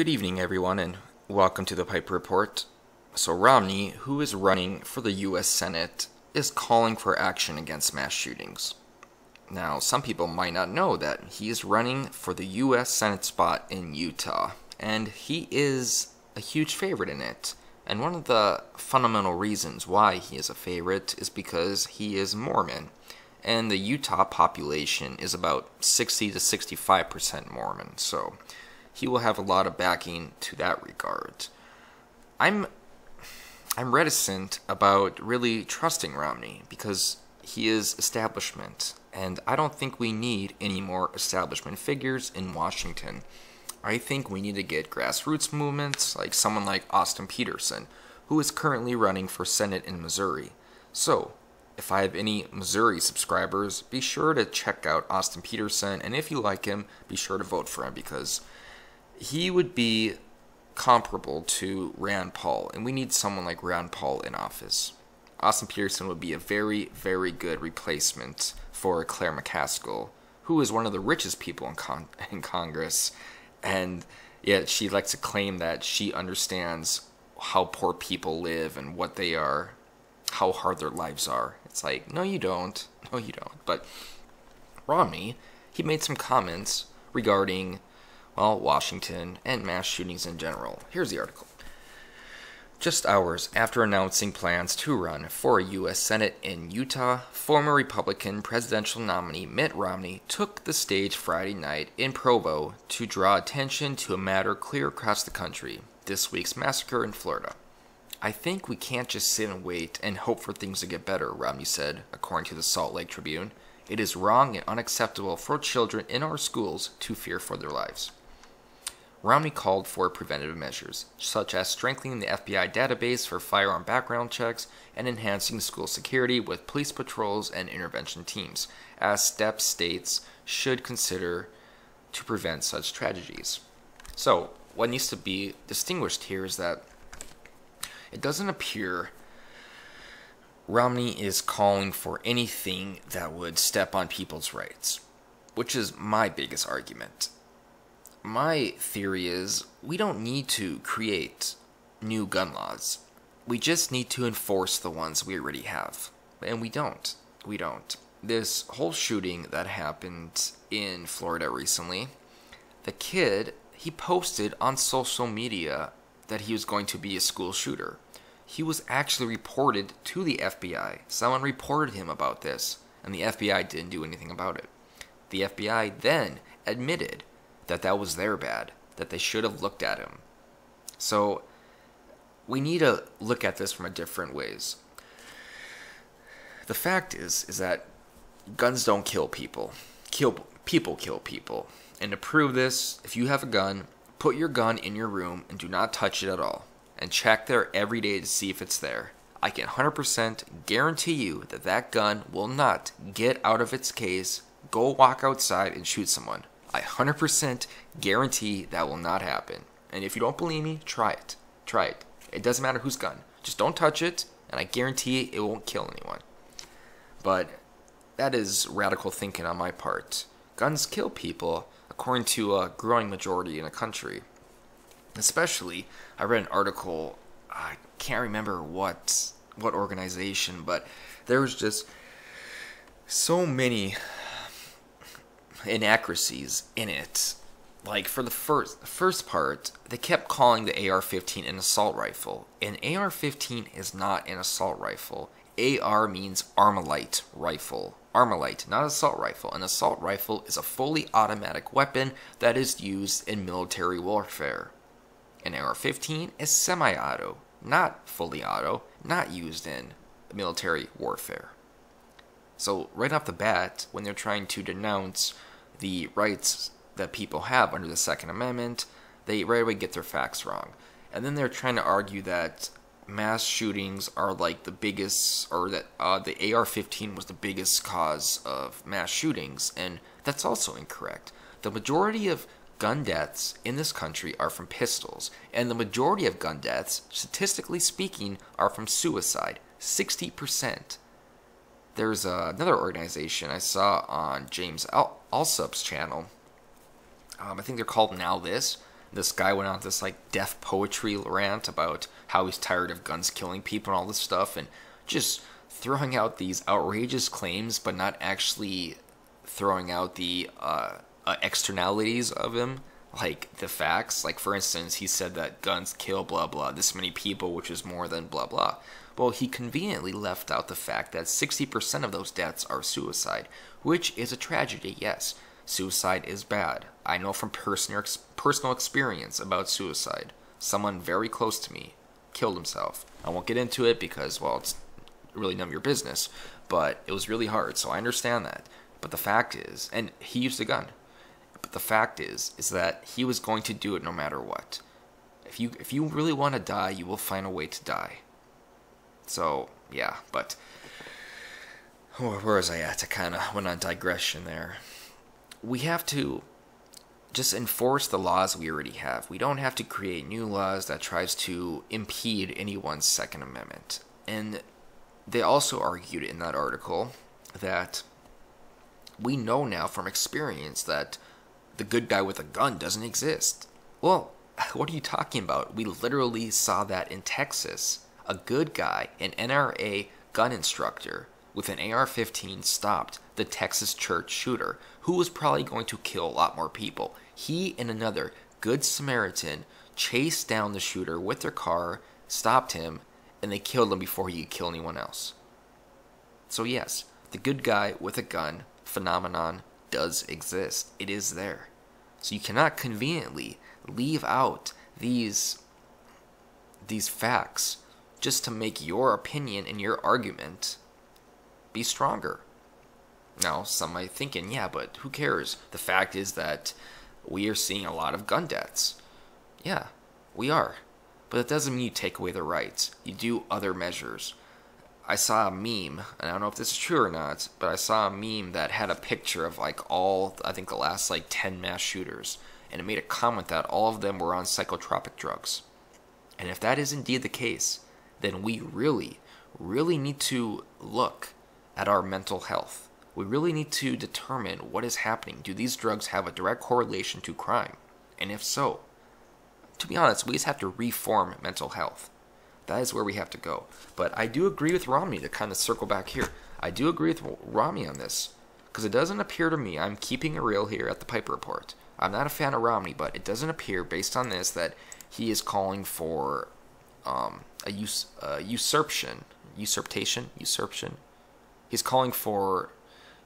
Good evening, everyone, and welcome to the Piper Report. So Romney, who is running for the U.S. Senate, is calling for action against mass shootings. Now, some people might not know that he is running for the U.S. Senate spot in Utah, and he is a huge favorite in it. And one of the fundamental reasons why he is a favorite is because he is Mormon, and the Utah population is about 60 to 65% Mormon, so he will have a lot of backing to that regard. I'm reticent about really trusting Romney because he is establishment, and I don't think we need any more establishment figures in Washington. I think we need to get grassroots movements like someone like Austin Peterson, who is currently running for Senate in Missouri. So, if I have any Missouri subscribers, be sure to check out Austin Peterson, and if you like him, be sure to vote for him because he would be comparable to Rand Paul, and we need someone like Rand Paul in office. Austin Peterson would be a very, very good replacement for Claire McCaskill, who is one of the richest people in Congress, and yet she likes to claim that she understands how poor people live and what they are, how hard their lives are. It's like, no you don't, no you don't. But Romney, he made some comments regarding Washington and mass shootings in general. Here's the article. Just hours after announcing plans to run for a U.S. Senate in Utah, former Republican presidential nominee Mitt Romney took the stage Friday night in Provo to draw attention to a matter clear across the country, this week's massacre in Florida. "I think we can't just sit and wait and hope for things to get better," Romney said, according to the Salt Lake Tribune. "It is wrong and unacceptable for children in our schools to fear for their lives." Romney called for preventative measures, such as strengthening the FBI database for firearm background checks and enhancing school security with police patrols and intervention teams, as steps states should consider to prevent such tragedies. So, what needs to be distinguished here is that it doesn't appear Romney is calling for anything that would step on people's rights, which is my biggest argument. My theory is we don't need to create new gun laws. We just need to enforce the ones we already have. And we don't. We don't. This whole shooting that happened in Florida recently, the kid, he posted on social media that he was going to be a school shooter. He was actually reported to the FBI. Someone reported him about this, and the FBI didn't do anything about it. The FBI then admitted that was their bad, that they should have looked at him. So we need to look at this from a different ways. The fact is that guns don't kill people. People kill people. And to prove this, if you have a gun, put your gun in your room and do not touch it at all. And check there every day to see if it's there. I can 100% guarantee you that that gun will not get out of its case, go walk outside and shoot someone. I 100% guarantee that will not happen. And if you don't believe me, try it. Try it. It doesn't matter whose gun. Just don't touch it, and I guarantee it won't kill anyone. But that is radical thinking on my part. Guns kill people, according to a growing majority in the country. Especially, I read an article, I can't remember what organization, but there was just so many inaccuracies in it. Like, for the first part, they kept calling the AR-15 an assault rifle. An AR-15 is not an assault rifle. AR means Armalite rifle. Armalite, not assault rifle. An assault rifle is a fully automatic weapon that is used in military warfare. An AR-15 is semi-auto, not fully auto, not used in military warfare. So, right off the bat, when they're trying to denounce the rights that people have under the Second Amendment, they right away get their facts wrong. And then they're trying to argue that mass shootings are like the biggest, or that the AR-15 was the biggest cause of mass shootings, and that's also incorrect. The majority of gun deaths in this country are from pistols, and the majority of gun deaths, statistically speaking, are from suicide. 60%. There's another organization I saw on James Alsup's channel. I think they're called Now This. This guy went on this like death poetry rant about how he's tired of guns killing people and all this stuff, and just throwing out these outrageous claims, but not actually throwing out the externalities of them, like the facts. Like, for instance, he said that guns kill blah blah this many people, which is more than blah blah. Well, he conveniently left out the fact that 60% of those deaths are suicide, which is a tragedy. Yes, suicide is bad. I know from personal experience about suicide. Someone very close to me killed himself. I won't get into it because, well, it's really none of your business, but it was really hard, so I understand that. But the fact is, and he used a gun, but the fact is that he was going to do it no matter what. If you really want to die, you will find a way to die. So, yeah, but where was I at? I kind of went on digression there. We have to just enforce the laws we already have. We don't have to create new laws that tries to impede anyone's Second Amendment. And they also argued in that article that we know now from experience that the good guy with a gun doesn't exist. Well, what are you talking about? We literally saw that in Texas. A good guy, an NRA gun instructor with an AR-15 stopped the Texas church shooter, who was probably going to kill a lot more people. He and another good Samaritan chased down the shooter with their car, stopped him, and they killed him before he could kill anyone else. So yes, the good guy with a gun phenomenon does exist. It is there. So you cannot conveniently leave out these facts just to make your opinion and your argument be stronger. Now, some might be thinking, yeah, but who cares? The fact is that we are seeing a lot of gun deaths. Yeah, we are. But that doesn't mean you take away the rights. You do other measures. I saw a meme, and I don't know if this is true or not, but I saw a meme that had a picture of like all, I think the last like 10 mass shooters, and it made a comment that all of them were on psychotropic drugs. And if that is indeed the case, then we really, really need to look at our mental health. We really need to determine what is happening. Do these drugs have a direct correlation to crime? And if so, to be honest, we just have to reform mental health. That is where we have to go. But I do agree with Romney, to kind of circle back here. I do agree with Romney on this, because it doesn't appear to me, I'm keeping it real here at the Piper Report. I'm not a fan of Romney, but it doesn't appear, based on this, that he is calling for a usurpation. He's calling for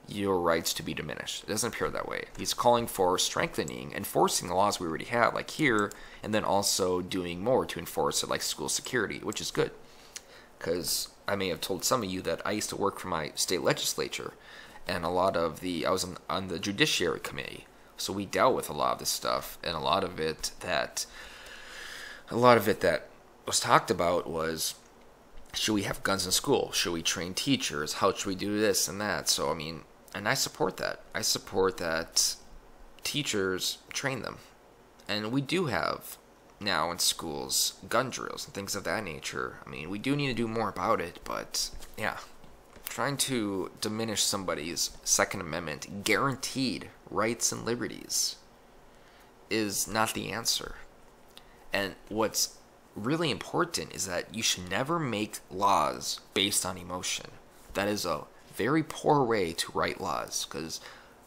your rights to be diminished. It doesn't appear that way. He's calling for strengthening, enforcing the laws we already have, like here, and then also doing more to enforce it, like school security, which is good. Because I may have told some of you that I used to work for my state legislature, and I was on the Judiciary Committee, so we dealt with a lot of this stuff, and a lot of it that was talked about was, should we have guns in school? Should we train teachers? How should we do this and that? So, I mean, and I support that. I support that teachers train them. And we do have now in schools gun drills and things of that nature. I mean, we do need to do more about it, but yeah. Trying to diminish somebody's Second Amendment guaranteed rights and liberties is not the answer. And what's really important is that you should never make laws based on emotion. That is a very poor way to write laws, because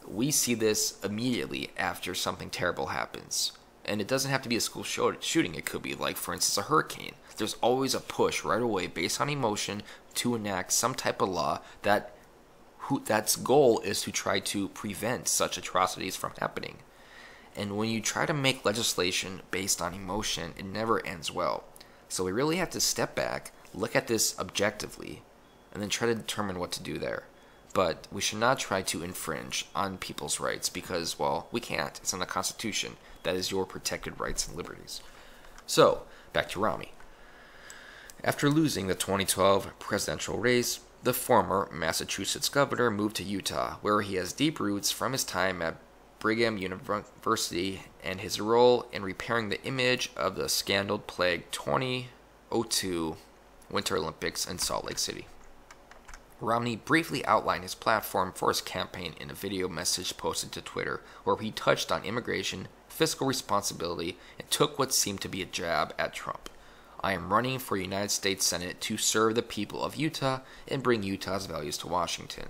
we see this immediately after something terrible happens. And it doesn't have to be a school shooting. It could be, like, for instance, a hurricane. There's always a push right away based on emotion to enact some type of law that's goal is to try to prevent such atrocities from happening. And when you try to make legislation based on emotion, it never ends well. So we really have to step back, look at this objectively, and then try to determine what to do there. But we should not try to infringe on people's rights because, well, we can't. It's in the Constitution. That is your protected rights and liberties. So, back to Romney. After losing the 2012 presidential race, the former Massachusetts governor moved to Utah, where he has deep roots from his time at Brigham University and his role in repairing the image of the scandal-plagued 2002 Winter Olympics in Salt Lake City. Romney briefly outlined his platform for his campaign in a video message posted to Twitter, where he touched on immigration, fiscal responsibility, and took what seemed to be a jab at Trump. I am running for United States Senate to serve the people of Utah and bring Utah's values to Washington.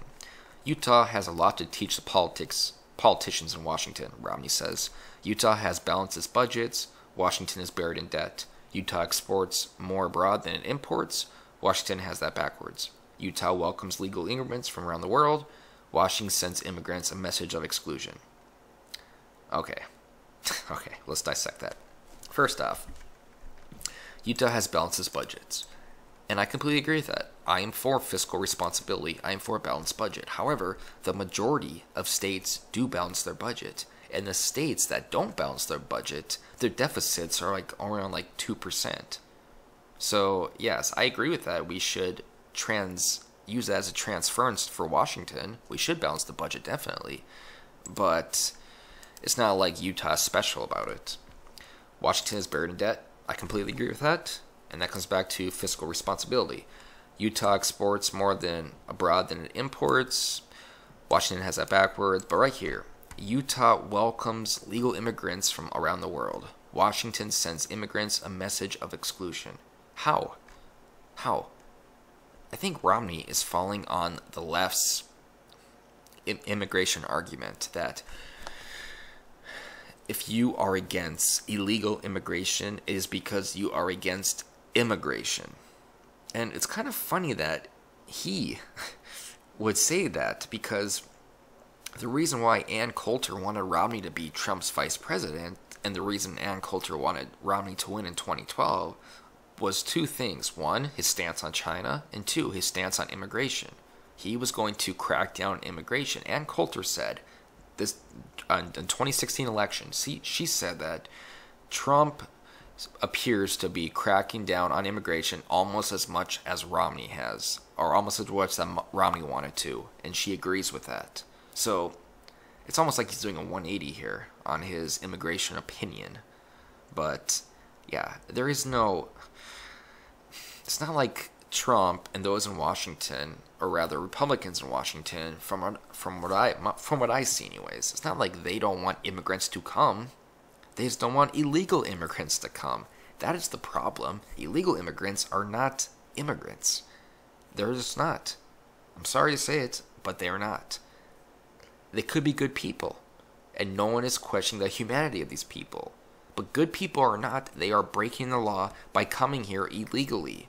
Utah has a lot to teach the politicians in Washington, Romney says. Utah has balanced its budgets. Washington is buried in debt. Utah exports more abroad than it imports. Washington has that backwards. Utah welcomes legal immigrants from around the world. Washington sends immigrants a message of exclusion. Okay. Okay, let's dissect that. First off, Utah has balanced its budgets. And I completely agree with that. I am for fiscal responsibility. I am for a balanced budget. However, the majority of states do balance their budget. And the states that don't balance their budget, their deficits are around 2%. So, yes, I agree with that. We should use that as a transference for Washington. We should balance the budget, definitely. But it's not like Utah is special about it. Washington is buried in debt. I completely agree with that. And that comes back to fiscal responsibility. Utah exports more than abroad than it imports. Washington has that backwards. But right here, Utah welcomes legal immigrants from around the world. Washington sends immigrants a message of exclusion. How? How? I think Romney is falling on the left's immigration argument that if you are against illegal immigration, it is because you are against immigration. And it's kind of funny that he would say that, because the reason why Ann Coulter wanted Romney to be Trump's vice president, and the reason Ann Coulter wanted Romney to win in 2012, was two things. One, his stance on China, and two, his stance on immigration. He was going to crack down on immigration. Ann Coulter said this in 2016 election. She said that Trump appears to be cracking down on immigration almost as much as Romney has, or almost as much as Romney wanted to, and she agrees with that. So it's almost like he's doing a 180 here on his immigration opinion. But yeah, it's not like Trump and those in Washington, or rather Republicans in Washington, from what I see anyways, it's not like they don't want immigrants to come. They just don't want illegal immigrants to come. That is the problem. Illegal immigrants are not immigrants. They're just not. I'm sorry to say it, but they are not. They could be good people, and no one is questioning the humanity of these people. But good people or not, they are breaking the law by coming here illegally.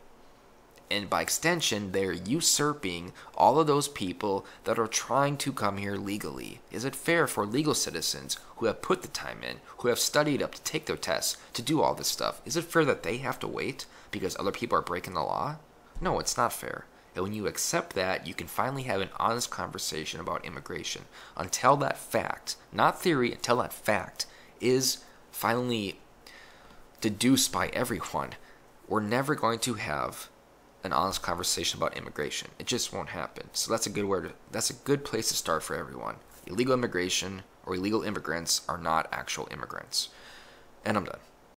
And by extension, they're usurping all of those people that are trying to come here legally. Is it fair for legal citizens who have put the time in, who have studied up to take their tests, to do all this stuff? Is it fair that they have to wait because other people are breaking the law? No, it's not fair. And when you accept that, you can finally have an honest conversation about immigration. Until that fact, not theory, until that fact is finally deduced by everyone, we're never going to have an honest conversation about immigration. It just won't happen. So that's a good place to start for everyone. Illegal immigration or illegal immigrants are not actual immigrants. And I'm done.